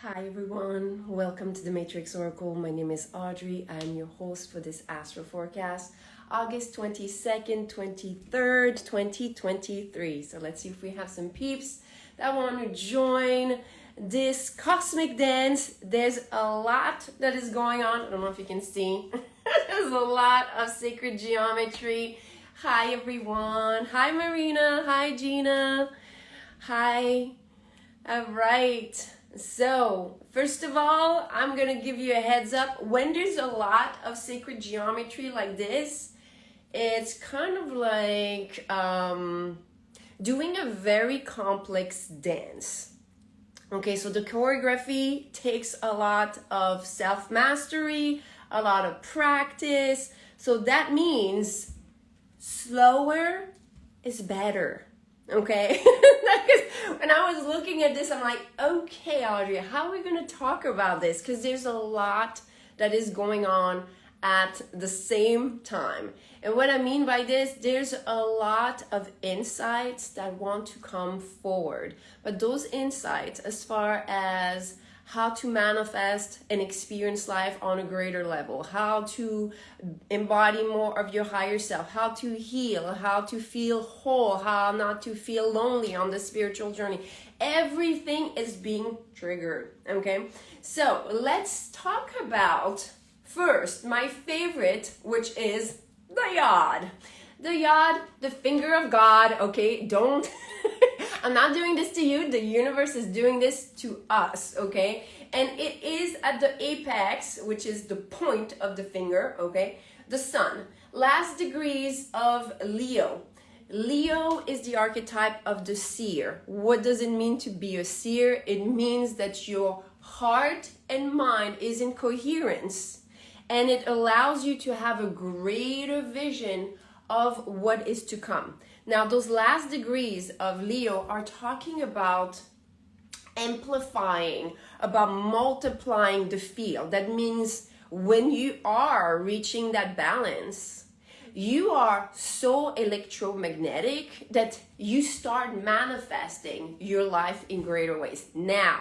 Hi everyone, welcome to the Matrix Oracle. My name is Audrey. I'm your host for this Astro Forecast, August 22nd, 23rd, 2023. So let's see if we have some peeps that want to join this cosmic dance. There's a lot that is going on. I don't know if you can see. There's a lot of sacred geometry. Hi everyone. Hi Marina. Hi Gina. Hi. All right. So, first of all, I'm going to give you a heads up. When there's a lot of sacred geometry like this, it's kind of like doing a very complex dance. Okay, so the choreography takes a lot of self-mastery, a lot of practice. So that means slower is better. Okay, when I was looking at this, I'm like, okay, Audrey, how are we going to talk about this? Because there's a lot that is going on at the same time. And what I mean by this, there's a lot of insights that want to come forward. But those insights, as far as how to manifest and experience life on a greater level, how to embody more of your higher self, how to heal, how to feel whole, how not to feel lonely on the spiritual journey. Everything is being triggered, okay? So let's talk about first my favorite, which is the yod. The yod, the finger of God, okay? Don't... I'm not doing this to you. The universe is doing this to us, okay? And it is at the apex, which is the point of the finger, okay? The sun. Last degrees of Leo. Leo is the archetype of the seer. What does it mean to be a seer? It means that your heart and mind is in coherence, and it allows you to have a greater vision of what is to come. Now, those last degrees of Leo are talking about amplifying, about multiplying the field. That means when you are reaching that balance, you are so electromagnetic that you start manifesting your life in greater ways. Now,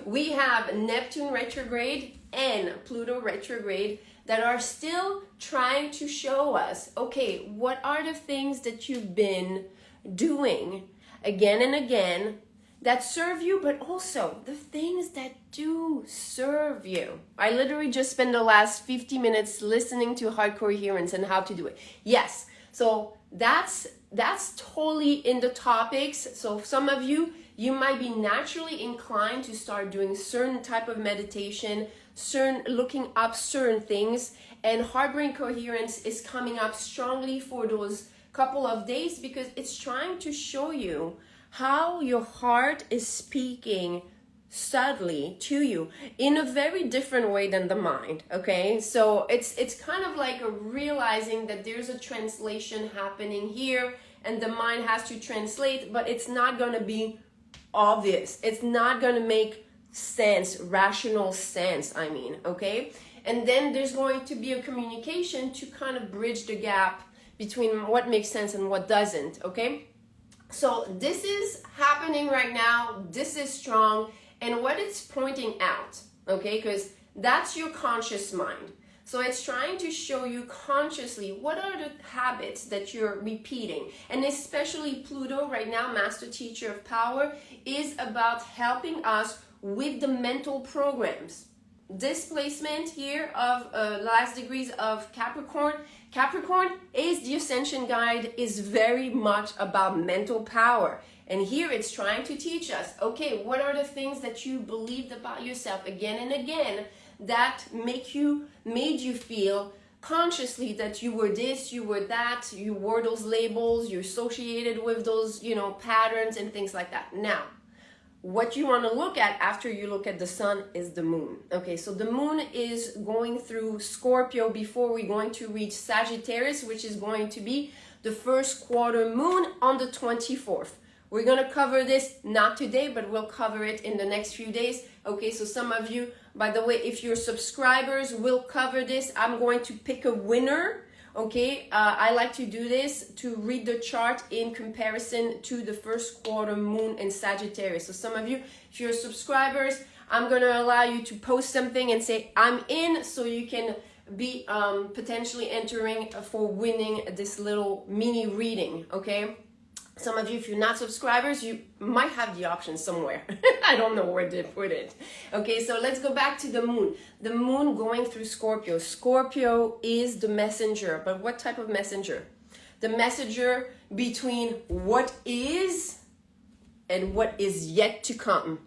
we have Neptune retrograde and Pluto retrograde that are still trying to show us, okay, what are the things that you've been doing again and again that serve you, but also the things that do serve you. I literally just spent the last 50 minutes listening to heart coherence and how to do it. Yes, so that's totally in the topics. So some of you might be naturally inclined to start doing certain type of meditation, looking up certain things, and heart-brain coherence is coming up strongly for those couple of days because it's trying to show you how your heart is speaking subtly to you in a very different way than the mind. Okay, so it's kind of like a realizing that there's a translation happening here and the mind has to translate, but it's not going to be obvious. It's not going to make sense, rational sense, I mean, okay? And then there's going to be a communication to kind of bridge the gap between what makes sense and what doesn't, okay? So this is happening right now. This is strong. And what it's pointing out, okay, because that's your conscious mind. So it's trying to show you consciously what are the habits that you're repeating. And especially Pluto right now, Master Teacher of Power, is about helping us with the mental programs. This placement here of last degrees of Capricorn. Capricorn is the ascension guide, is very much about mental power. And here it's trying to teach us, okay, what are the things that you believed about yourself again and again that made you feel consciously that you were this, you were that, you wore those labels, you're associated with those, patterns and things like that. Now, what you want to look at after you look at the sun is the moon. Okay, so the moon is going through Scorpio before we're going to reach Sagittarius, which is going to be the first quarter moon on the 24th. We're going to cover this, not today, but we'll cover it in the next few days. Okay, so some of you, by the way, if you're subscribers, we'll cover this. I'm going to pick a winner Okay, I like to do this to read the chart in comparison to the first quarter moon in Sagittarius. So some of you, if you're subscribers, I'm going to allow you to post something and say I'm in, so you can be potentially entering for winning this little mini reading. Okay, some of you, if you're not subscribers, you might have the option somewhere. I don't know where to put it. Okay, so let's go back to the moon. The moon going through Scorpio. Scorpio is the messenger, but what type of messenger? The messenger between what is and what is yet to come.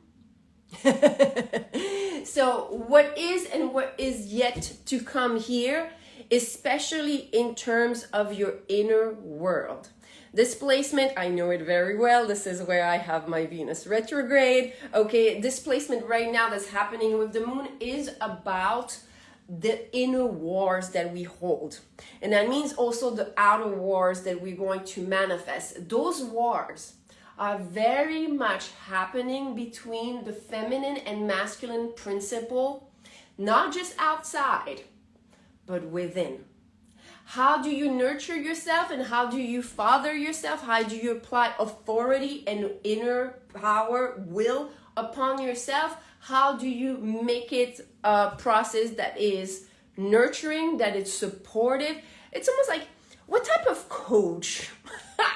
So what is and what is yet to come here, especially in terms of your inner world. This placement, I know it very well. This is where I have my Venus retrograde. Okay, this placement right now that's happening with the moon is about the inner wars that we hold. And that means also the outer wars that we're going to manifest. Those wars are very much happening between the feminine and masculine principle, not just outside, but within. How do you nurture yourself and how do you father yourself? How do you apply authority and inner power, will upon yourself? How do you make it a process that is nurturing, that is supportive? It's almost like, what type of coach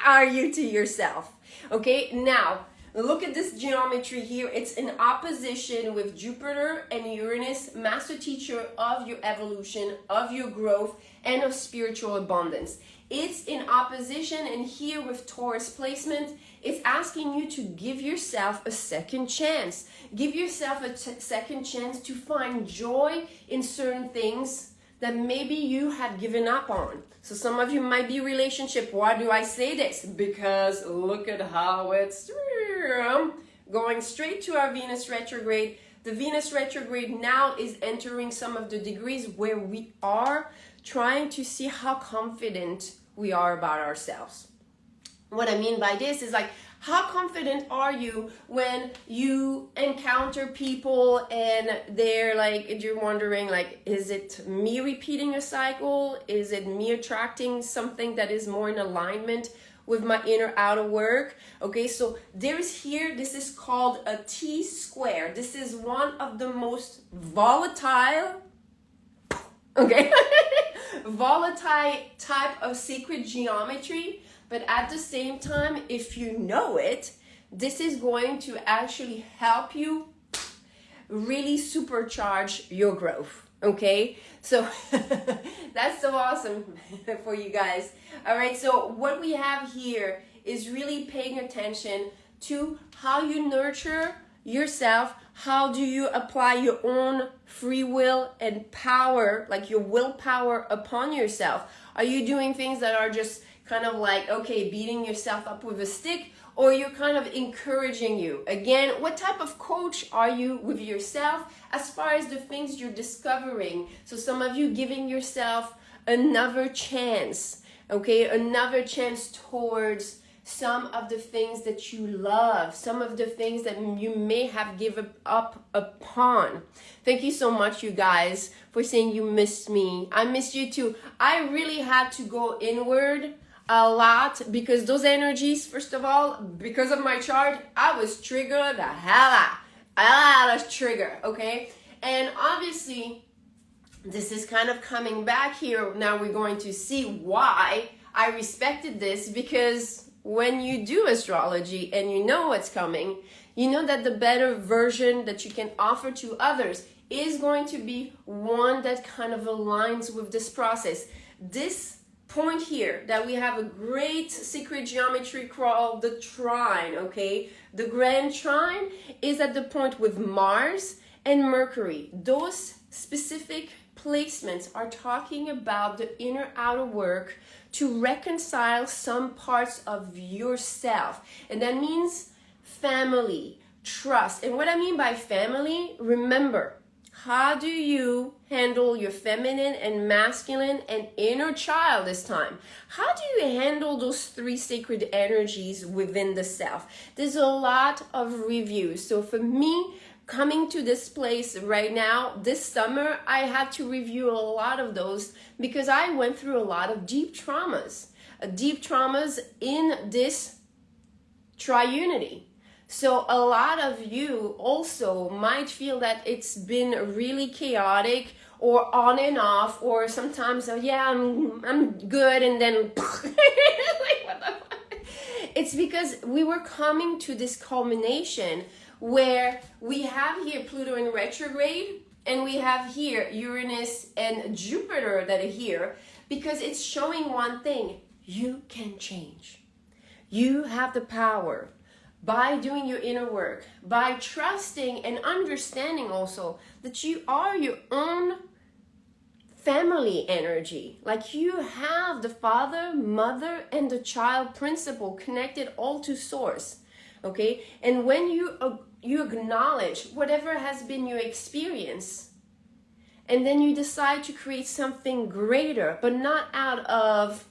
are you to yourself? Okay, now look at this geometry here. It's in opposition with Jupiter and Uranus, master teacher of your evolution, of your growth, and of spiritual abundance. It's in opposition, and here with Taurus placement, it's asking you to give yourself a second chance. Give yourself a second chance to find joy in certain things that maybe you have given up on. So some of you might be relationship. Why do I say this? Because look at how it's going straight to our Venus retrograde. The Venus retrograde now is entering some of the degrees where we are trying to see how confident we are about ourselves. What I mean by this is like, how confident are you when you encounter people and they're like, you're wondering like, is it me repeating a cycle? Is it me attracting something that is more in alignment with my inner outer work? Okay, so there's here, this is called a T-square. This is one of the most volatile, okay, volatile type of sacred geometry. But at the same time, if you know it, this is going to actually help you really supercharge your growth. Okay, so that's so awesome for you guys. All right, so what we have here is really paying attention to how you nurture yourself. How do you apply your own free will and power, like your willpower upon yourself? Are you doing things that are just kind of like, okay, beating yourself up with a stick, or you're kind of encouraging you? Again, what type of coach are you with yourself as far as the things you're discovering? So some of you giving yourself another chance, okay, another chance towards some of the things that you love, some of the things that you may have given up upon. Thank you so much, you guys, for saying you missed me. I missed you too. I really had to go inward a lot because those energies, first of all, because of my chart, I was triggered the hell out. I had a trigger, okay? And obviously, this is kind of coming back here. Now we're going to see why I respected this, because when you do astrology and you know what's coming, you know that the better version that you can offer to others is going to be one that kind of aligns with this process. This point here that we have a great secret geometry called the trine, okay? The grand trine is at the point with Mars and Mercury. Those specific placements are talking about the inner outer work to reconcile some parts of yourself. And that means family, trust. And what I mean by family, remember, how do you handle your feminine and masculine and inner child this time? How do you handle those three sacred energies within the self? There's a lot of reviews. So for me, coming to this place right now, this summer, I had to review a lot of those because I went through a lot of deep traumas in this triunity. So a lot of you also might feel that it's been really chaotic or on and off, or sometimes, oh yeah, I'm good, and then like, what the fuck? It's because we were coming to this culmination where we have here Pluto in retrograde, and we have here Uranus and Jupiter that are here, because it's showing one thing: you can change. You have the power by doing your inner work, by trusting and understanding also that you are your own family energy. Like, you have the father, mother, and the child principle connected all to source. Okay, and when you acknowledge whatever has been your experience, and then you decide to create something greater, but not out of,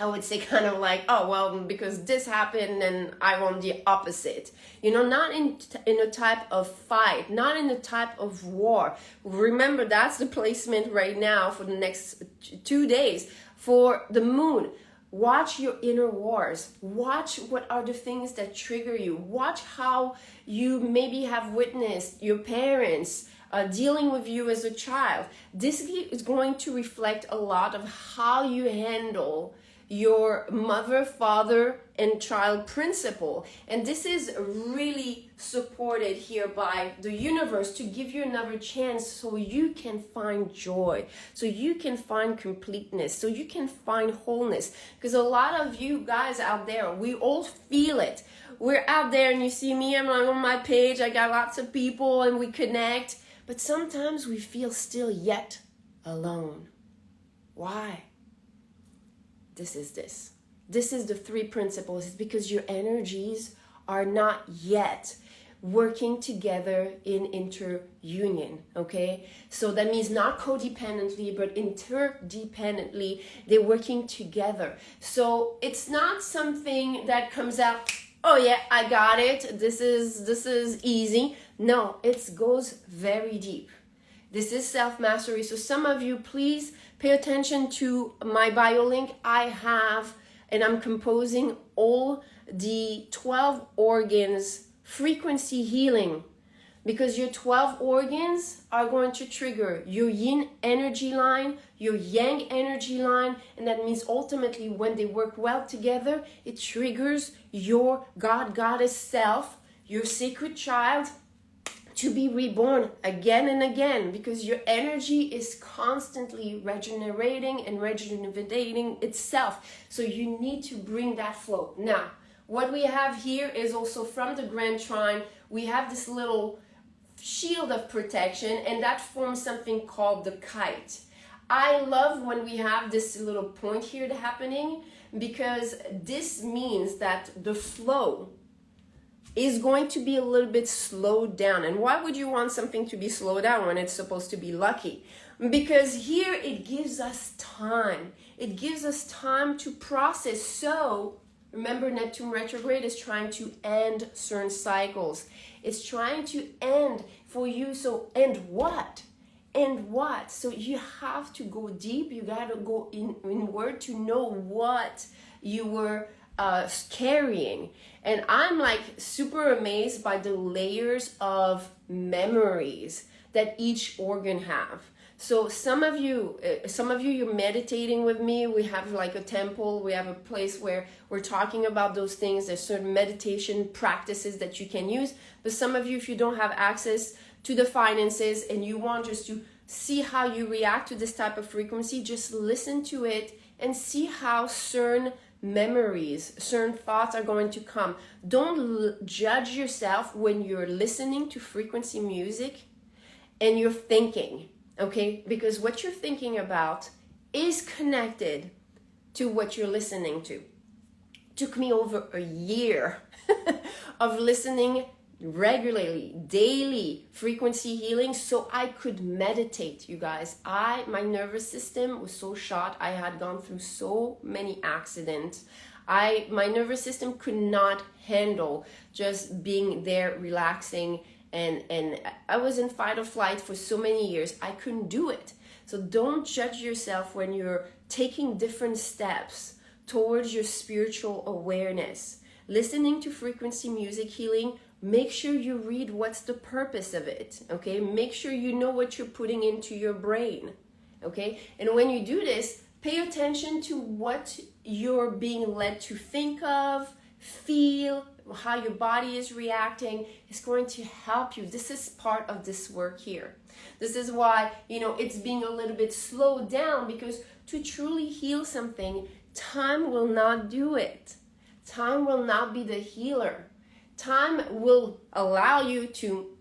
I would say, kind of like, oh well, because this happened and I want the opposite. You know, not in a type of fight, not in a type of war. Remember, that's the placement right now for the next 2 days for the moon. Watch your inner wars. Watch what are the things that trigger you. Watch how you maybe have witnessed your parents dealing with you as a child. This is going to reflect a lot of how you handle your mother, father, and child principle. And this is really supported here by the universe to give you another chance so you can find joy, so you can find completeness, so you can find wholeness. Because a lot of you guys out there, we all feel it. We're out there and you see me, I'm like on my page, I got lots of people and we connect, but sometimes we feel still yet alone. Why? This is the 3 principles. It's because your energies are not yet working together in interunion, okay? So that means not codependently, but interdependently, they're working together. So it's not something that comes out, oh yeah, I got it, this is easy. No, it goes very deep. This is self-mastery. So some of you, please pay attention to my bio link. I have, and I'm composing all the 12 organs frequency healing, because your 12 organs are going to trigger your yin energy line, your yang energy line, and that means ultimately when they work well together, it triggers your God, Goddess self, your sacred child, to be reborn again and again, because your energy is constantly regenerating and rejuvenating itself. So you need to bring that flow. Now, what we have here is also from the Grand Trine, we have this little shield of protection, and that forms something called the kite. I love when we have this little point here happening, because this means that the flow is going to be a little bit slowed down. And why would you want something to be slowed down when it's supposed to be lucky? Because here it gives us time. It gives us time to process. So remember, Neptune retrograde is trying to end certain cycles. It's trying to end for you. So end what? End what? So you have to go deep. You got to go inward to know what you were carrying. And I'm like super amazed by the layers of memories that each organ have. So some of you, you're meditating with me. We have like a temple. We have a place where we're talking about those things. There's certain meditation practices that you can use. But some of you, if you don't have access to the finances and you want just to see how you react to this type of frequency, just listen to it and see how certain memories, certain thoughts are going to come. Don't judge yourself when you're listening to frequency music and you're thinking, okay? Because what you're thinking about is connected to what you're listening to. It took me over a year of listening regularly, daily frequency healing, so I could meditate, you guys. My nervous system was so shot. I had gone through so many accidents. My nervous system could not handle just being there, relaxing and I was in fight or flight for so many years. I couldn't do it. So don't judge yourself when you're taking different steps towards your spiritual awareness. Listening to frequency music healing, make sure you read what's the purpose of it, okay? Make sure you know what you're putting into your brain, okay? And when you do this, pay attention to what you're being led to think of, feel, how your body is reacting. Is going to help you. This is part of this work here. This is why, it's being a little bit slowed down, because to truly heal something, time will not do it. Time will not be the healer. Time will allow you to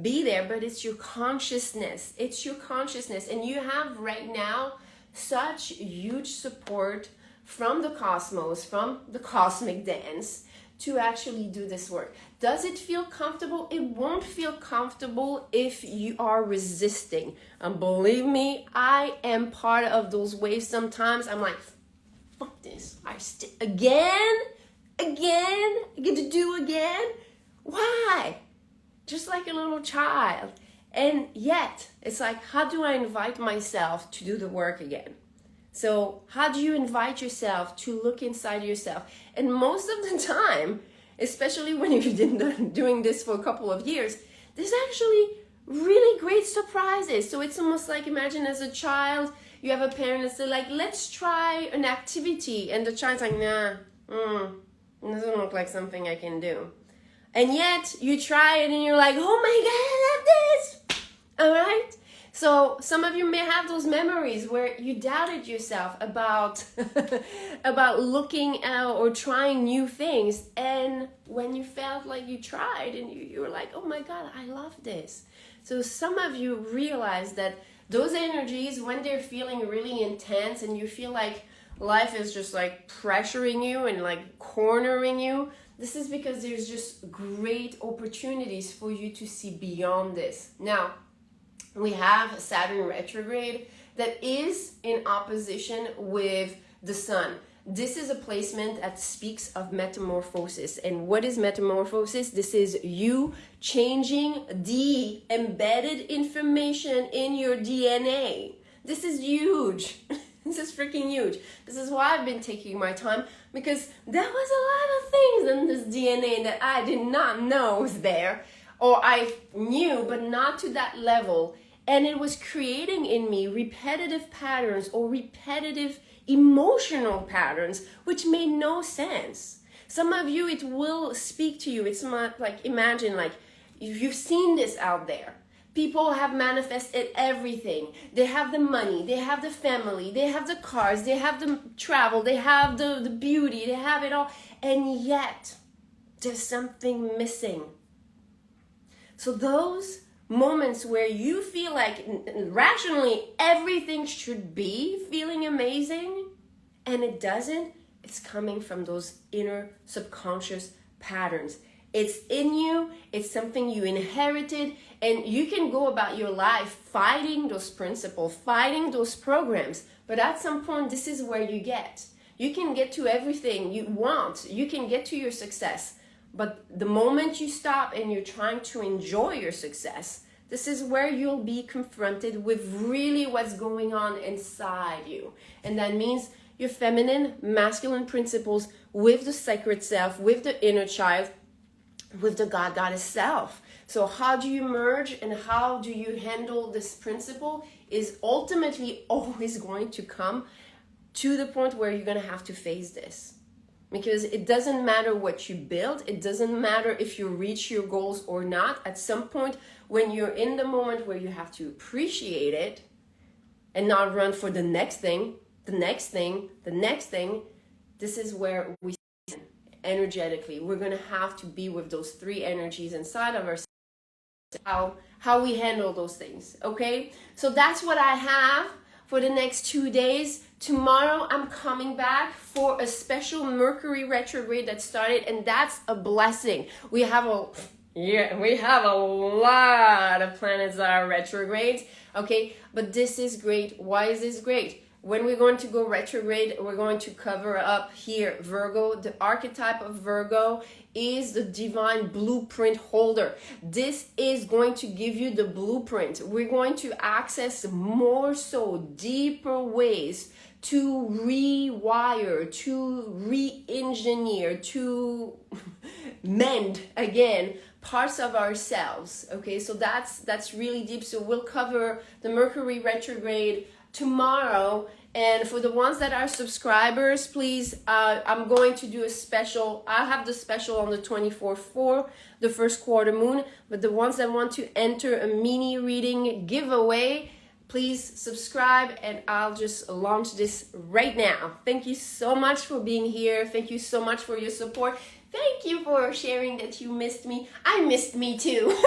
be there, but it's your consciousness. It's your consciousness. And you have right now such huge support from the cosmos, from the cosmic dance, to actually do this work. Does it feel comfortable? It won't feel comfortable if you are resisting. And believe me, I am part of those waves sometimes. I'm like, fuck this. Again, I get to do again? Why? Just like a little child. And yet, it's like, how do I invite myself to do the work again? So how do you invite yourself to look inside yourself? And most of the time, especially when you've been doing this for a couple of years, there's actually really great surprises. So it's almost like, imagine as a child, you have a parent that's like, let's try an activity. And the child's like, nah, it doesn't look like something I can do. And yet you try it and you're like, oh my God, I love this. All right. So some of you may have those memories where you doubted yourself about about looking out or trying new things, and when you felt like you tried and you were like, oh my God, I love this. So some of you realize that those energies, when they're feeling really intense and you feel like life is just like pressuring you and like cornering you, this is because there's just great opportunities for you to see beyond this. Now, we have Saturn retrograde that is in opposition with the sun. This is a placement that speaks of metamorphosis. And what is metamorphosis? This is you changing the embedded information in your DNA. This is huge. This is freaking huge. This is why I've been taking my time, because there was a lot of things in this DNA that I did not know was there, or I knew, but not to that level. And it was creating in me repetitive patterns or repetitive emotional patterns, which made no sense. Some of you, it will speak to you. It's not like, imagine like, you've seen this out there. People have manifested everything. They have the money, they have the family, they have the cars, they have the travel, they have the beauty, they have it all. And yet, there's something missing. So those moments where you feel like rationally everything should be feeling amazing and it doesn't, it's coming from those inner subconscious patterns. It's in you, it's something you inherited, and you can go about your life fighting those principles, fighting those programs, but at some point this is where you get. You can get to everything you want, you can get to your success. But the moment you stop and you're trying to enjoy your success, this is where you'll be confronted with really what's going on inside you. And that means your feminine, masculine principles with the sacred self, with the inner child, with the God, Goddess self. So how do you merge and how do you handle this principle is ultimately always going to come to the point where you're going to have to face this. Because it doesn't matter what you build, it doesn't matter if you reach your goals or not. At some point, when you're in the moment where you have to appreciate it and not run for the next thing, the next thing, the next thing, this is where we energetically. We're going to have to be with those three energies inside of ourselves, how we handle those things, okay? So that's what I have for the next 2 days. Tomorrow I'm coming back for a special Mercury retrograde that started, and that's a blessing. We have a lot of planets that are retrogrades, okay? But this is great. Why is this great? When we're going to go retrograde, we're going to cover up here Virgo. The archetype of Virgo is the divine blueprint holder. This is going to give you the blueprint. We're going to access more so deeper ways to rewire, to re-engineer, to mend again parts of ourselves. Okay, so that's really deep. So we'll cover the Mercury retrograde tomorrow. And for the ones that are subscribers, please, I'm going to do a special. I'll have the special on the 24th for the first quarter moon. But the ones that want to enter a mini reading giveaway, please subscribe, and I'll just launch this right now. Thank you so much for being here. Thank you so much for your support. Thank you for sharing that you missed me. I missed me too.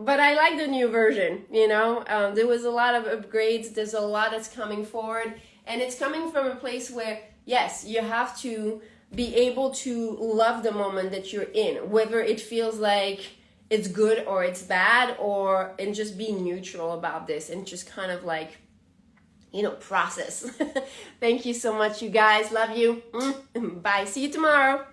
But I like the new version, you know. There was a lot of upgrades. There's a lot that's coming forward. And it's coming from a place where, yes, you have to be able to love the moment that you're in, whether it feels like it's good or it's bad, and just be neutral about this and just kind of like, you know, process. Thank you so much, you guys. Love you. Bye. See you tomorrow.